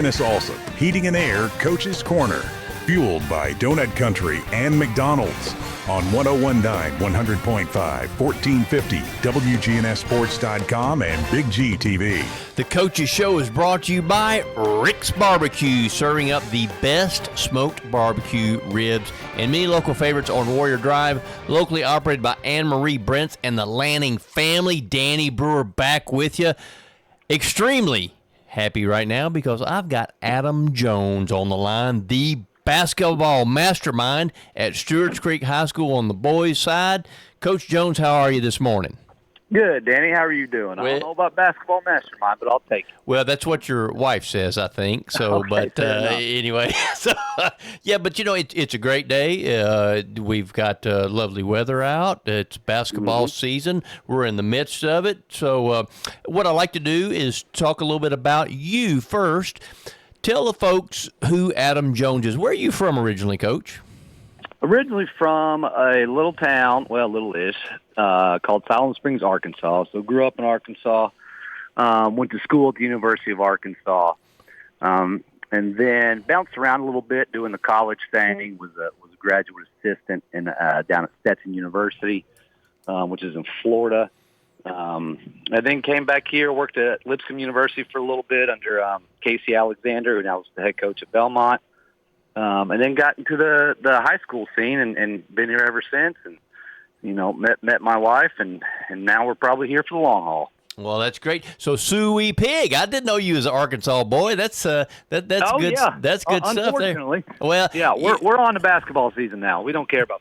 Dennis Olson, Heating and Air Coach's Corner. Fueled by Donut Country and McDonald's on 1019, 100.5, 1450, WGNSSports.com, and Big G TV. The Coach's Show is brought to you by Rick's Barbecue, serving up the best smoked barbecue ribs and many local favorites on Warrior Drive, locally operated by Anne-Marie Brents and the Lanning family. Danny Brewer back with you. Extremely happy right now because I've got Adam Jones on the line, the basketball mastermind at Stewart's Creek High School on the boys' side. Coach Jones, how are you this morning? Good, Danny. How are you doing? I don't know about basketball mastermind, but I'll take it. Well, that's what your wife says, I think. So, Okay, but anyway, so yeah, but it's a great day. We've got lovely weather out. It's basketball season. We're in the midst of it. So, what I like to do is talk a little bit about you first. Tell the folks who Adam Jones is. Where are you from originally, Coach? Originally from a little town, well, little-ish, called Siloam Springs, Arkansas. So grew up in Arkansas, went to school at the University of Arkansas, and then bounced around a little bit doing the college thing. Was a graduate assistant down at Stetson University, which is in Florida. And then came back here, worked at Lipscomb University for a little bit under Casey Alexander, who now is the head coach at Belmont. And then got into the high school scene and been here ever since. And, met my wife, and now we're probably here for the long haul. Well, that's great. So, Suey Pig, I didn't know you was an Arkansas boy. That's good. Yeah. That's good stuff there. Unfortunately. Well, yeah, we're on the basketball season now. We don't care about.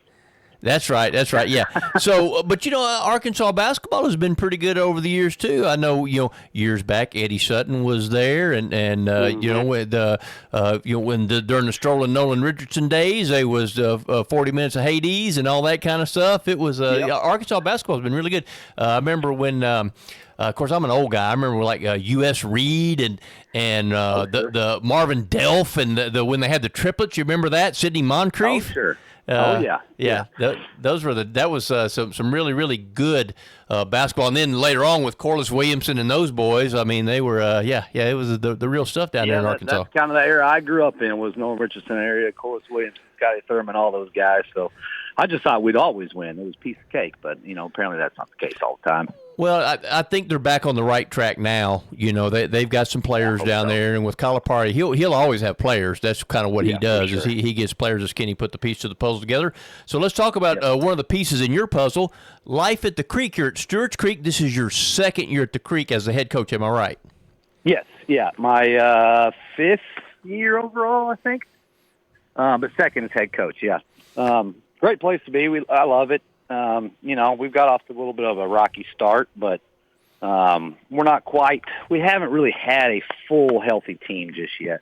That's right. Yeah. So, but Arkansas basketball has been pretty good over the years too. I know, years back Eddie Sutton was there, and during the Strolling Nolan Richardson days, there was 40 minutes of Hades and all that kind of stuff. It was Arkansas basketball has been really good. I remember when. Of course, I'm an old guy. I remember like U.S. Reed and the Marvin Delph and when they had the triplets. You remember that? Sidney Moncrief. Oh, sure. Yeah. Those were that was some really, really good basketball. And then later on with Corliss Williamson and those boys, I mean, they were it was the real stuff down there in Arkansas. That's kind of the era I grew up in, was Nolan Richardson area, Corliss Williamson, Scotty Thurman, all those guys. So I just thought we'd always win. It was a piece of cake, but apparently that's not the case all the time. Well, I think they're back on the right track now. They've got some players down there, and with Calipari, he'll always have players. That's kind of what he does. Sure. Is he gets players as can he put the piece of the puzzle together. So let's talk about one of the pieces in your puzzle. Life at the Creek. You're at Stewart's Creek. This is your second year at the Creek as the head coach. Am I right? Yes. Yeah. My fifth year overall, I think. But second as head coach. Yeah. Great place to be. I love it. We've got off to a little bit of a rocky start, but we haven't really had a full healthy team just yet.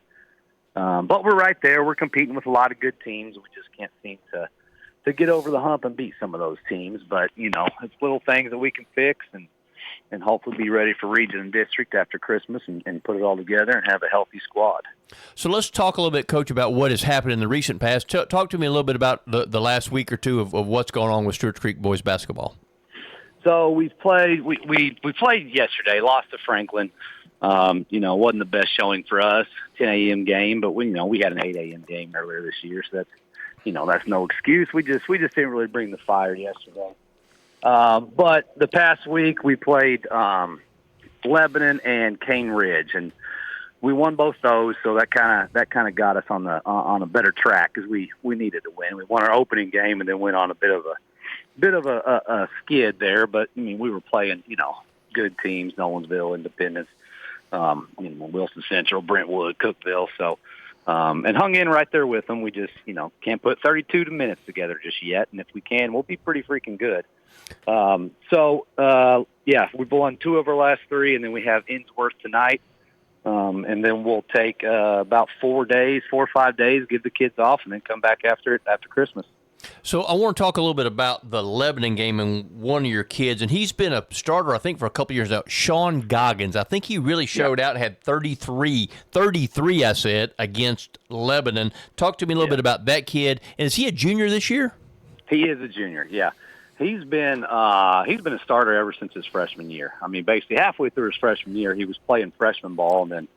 But we're right there. We're competing with a lot of good teams. We just can't seem to get over the hump and beat some of those teams. But, it's little things that we can fix and hopefully be ready for region and district after Christmas and put it all together and have a healthy squad. So let's talk a little bit, Coach, about what has happened in the recent past. Talk to me a little bit about the last week or two of what's going on with Stewart's Creek boys basketball. So we played yesterday, lost to Franklin. Wasn't the best showing for us, 10 a.m. game, but we had an 8 a.m. game earlier this year, so that's no excuse. We just didn't really bring the fire yesterday. But the past week we played Lebanon and Cane Ridge, and we won both those, so that kind of got us on a better track because we needed to win. We won our opening game and then went on a bit of a skid there, but we were playing good teams, Nolensville, Independence, Wilson Central, Brentwood, Cookeville, so and hung in right there with them. We just can't put 32 minutes together just yet, and if we can, we'll be pretty freaking good. We've won 2 of our last 3, and then we have Innsworth tonight. And then we'll take about 4 or 5 days, give the kids off, and then come back after Christmas. So I want to talk a little bit about the Lebanon game and one of your kids, and he's been a starter, I think, for a couple of years now, Sean Goggins. I think he really showed out, had 33, I said, against Lebanon. Talk to me a little bit about that kid. And is he a junior this year? He is a junior, yeah. He's been a starter ever since his freshman year. I mean, basically halfway through his freshman year, he was playing freshman ball, and then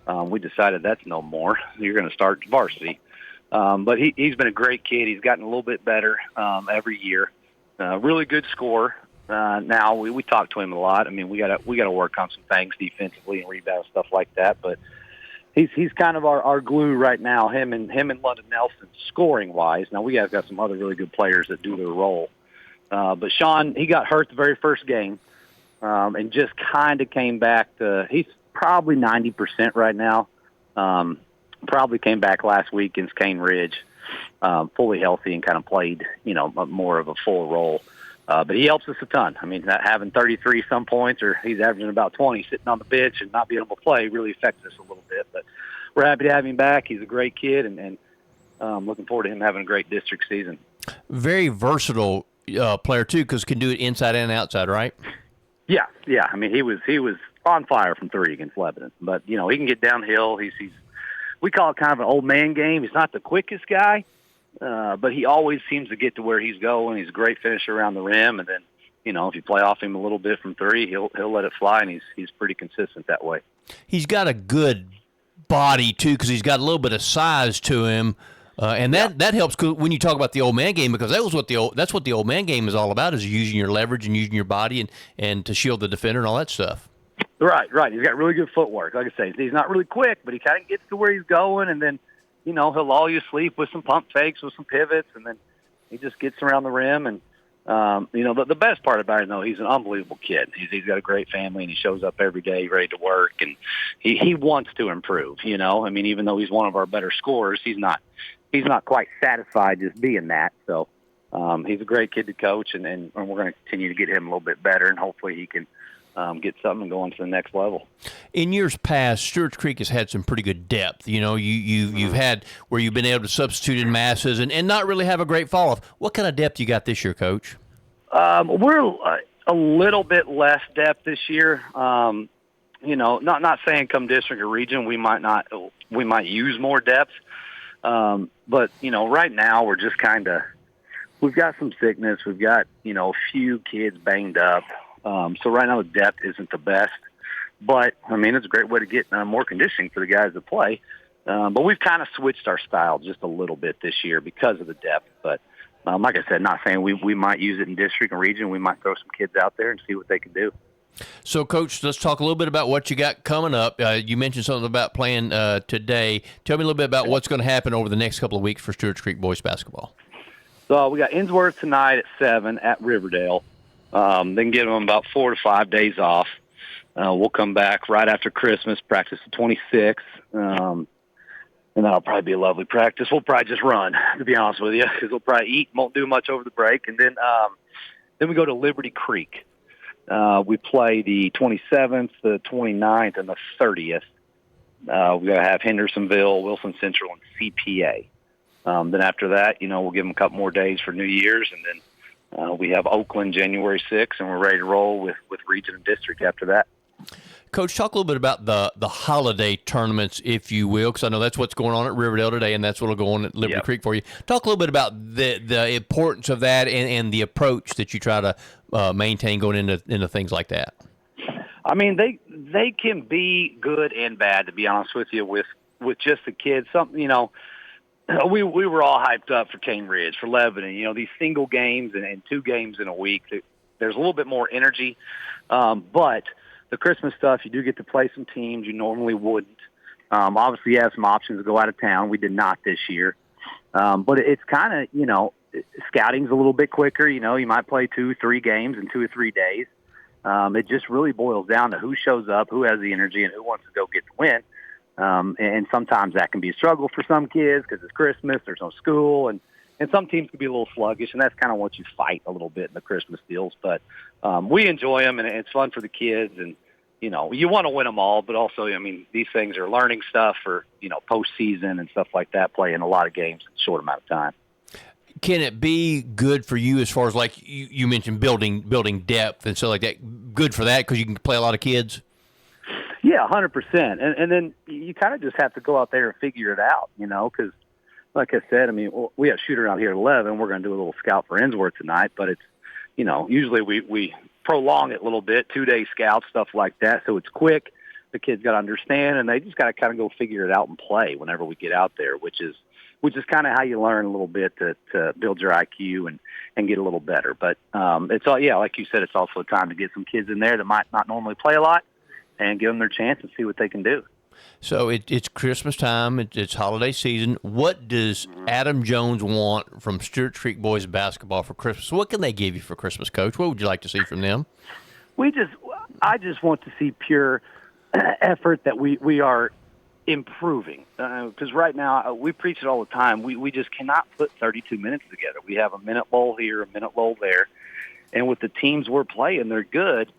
we decided that's no more. You're going to start varsity. But he's been a great kid. He's gotten a little bit better every year. Really good scorer. Now we talk to him a lot. I mean, we got to work on some things defensively and rebound stuff like that. But he's kind of our glue right now. Him and London Nelson scoring wise. Now we have got some other really good players that do their role. But Sean, he got hurt the very first game, and just kind of came back to. He's probably 90% right now. Probably came back last week against Cane Ridge, fully healthy and kind of played, more of a full role. But he helps us a ton. I mean, having 33 some points, or he's averaging about 20 sitting on the bench and not being able to play really affects us a little bit. But we're happy to have him back. He's a great kid, and looking forward to him having a great district season. Very versatile player, too, because can do it inside and outside, right? Yeah. I mean, he was on fire from three against Lebanon. But, he can get downhill. He's we call it kind of an old man game. He's not the quickest guy, but he always seems to get to where he's going. He's a great finisher around the rim, and then, if you play off him a little bit from three, he'll let it fly, and he's pretty consistent that way. He's got a good body, too, because he's got a little bit of size to him. And that helps when you talk about the old man game, because that's what the old man game is all about, is using your leverage and using your body and to shield the defender and all that stuff. Right. He's got really good footwork. Like I say, he's not really quick, but he kind of gets to where he's going, and then, he'll lull you asleep with some pump fakes, with some pivots, and then he just gets around the rim. And, the best part about him, though, he's an unbelievable kid. He's got a great family, and he shows up every day ready to work, and he wants to improve, I mean, even though he's one of our better scorers, he's not quite satisfied just being that. So he's a great kid to coach, and we're going to continue to get him a little bit better, and hopefully he can get something and go on to the next level. In years past, Stewart's Creek has had some pretty good depth. You've had where you've been able to substitute in masses and not really have a great fall off. What kind of depth you got this year, Coach? We're a little bit less depth this year. Not saying come district or region we might use more depth. But right now we're just we've got some sickness. We've got, a few kids banged up. So right now the depth isn't the best, but I mean, it's a great way to get more conditioning for the guys to play. But we've kind of switched our style just a little bit this year because of the depth. But like I said, not saying we might use it in district and region. We might throw some kids out there and see what they can do. So, Coach, let's talk a little bit about what you got coming up. You mentioned something about playing today. Tell me a little bit about what's going to happen over the next couple of weeks for Stewart's Creek boys basketball. So we got Innsworth tonight at 7 at Riverdale. Then give them about 4 to 5 days off. We'll come back right after Christmas, practice the 26th. And that'll probably be a lovely practice. We'll probably just run, to be honest with you, because we'll probably eat, won't do much over the break. And then we go to Liberty Creek. We play the 27th, the 29th, and the 30th. We're going to have Hendersonville, Wilson Central, and CPA. Then after that, we'll give them a couple more days for New Year's, and then we have Oakland January 6th, and we're ready to roll with region and district after that. Coach, talk a little bit about the holiday tournaments, if you will, because I know that's what's going on at Riverdale today, and that's what will go on at Liberty Creek for you. Talk a little bit about the importance of that and the approach that you try to maintain going into things like that. I mean, they can be good and bad, to be honest with you, with just the kids. We were all hyped up for Cane Ridge, for Lebanon. These single games and 2 games in a week, there's a little bit more energy. But the Christmas stuff, you do get to play some teams you normally wouldn't. Obviously, you have some options to go out of town. We did not this year. But it's kind of, scouting's a little bit quicker. You might play 2-3 games in 2 or 3 days. It just really boils down to who shows up, who has the energy, and who wants to go get the win. And sometimes that can be a struggle for some kids because it's Christmas, there's no school, and some teams can be a little sluggish, and that's kind of what you fight a little bit in the Christmas deals. But we enjoy them, and it's fun for the kids, and, you want to win them all, but also, these things are learning stuff for, postseason and stuff like that, playing a lot of games in a short amount of time. Can it be good for you as far as, like you mentioned, building depth and stuff like that? Good for that because you can play a lot of kids? Yeah, 100%. And then you kind of just have to go out there and figure it out, because like I said, we have shooter out here at 11. We're going to do a little scout for Innsworth tonight, but it's, usually we prolong it a little bit, 2-day scout, stuff like that. So it's quick. the kids got to understand, and they just got to kind of go figure it out and play whenever we get out there, which is kind of how you learn a little bit to build your IQ and get a little better. But it's all, yeah, like you said, it's also a time to get some kids in there that might not normally play a lot and give them their chance and see what they can do. So it's Christmas time. It's holiday season. What does Adam Jones want from Stewart's Creek boys basketball for Christmas? What can they give you for Christmas, Coach? What would you like to see from them? I just want to see pure effort that we are improving. Because right now, we preach it all the time. We just cannot put 32 minutes together. We have a minute lull here, a minute lull there. And with the teams we're playing, they're good.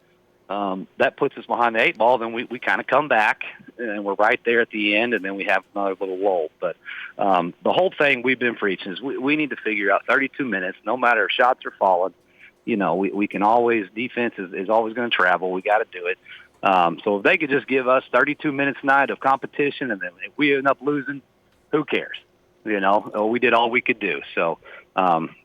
That puts us behind the eight ball. Then we kind of come back, and we're right there at the end, and then we have another little lull. But the whole thing we've been preaching is we need to figure out 32 minutes, no matter if shots are falling. You know, we can always, defense is always going to travel. We got to do it. So if they could just give us 32 minutes a night of competition, and then if we end up losing, who cares? You know, we did all we could do. So,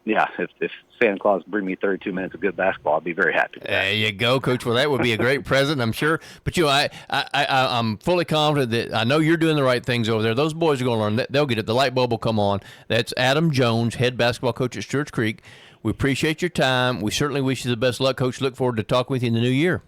yeah, if Santa Claus bring me 32 minutes of good basketball, I'd be very happy. There you go, Coach. Well, that would be a great present, I'm sure. But, you know, I'm fully confident that I know you're doing the right things over there. Those boys are going to learn. They'll get it. The light bulb will come on. That's Adam Jones, head basketball coach at Stewart's Creek. We appreciate your time. We certainly wish you the best luck, Coach. Look forward to talking with you in the new year.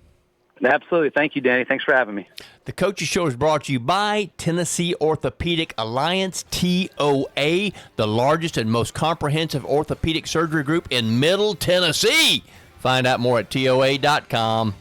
Absolutely. Thank you, Danny. Thanks for having me. The Coaches Show is brought to you by Tennessee Orthopedic Alliance, TOA, the largest and most comprehensive orthopedic surgery group in Middle Tennessee. Find out more at TOA.com.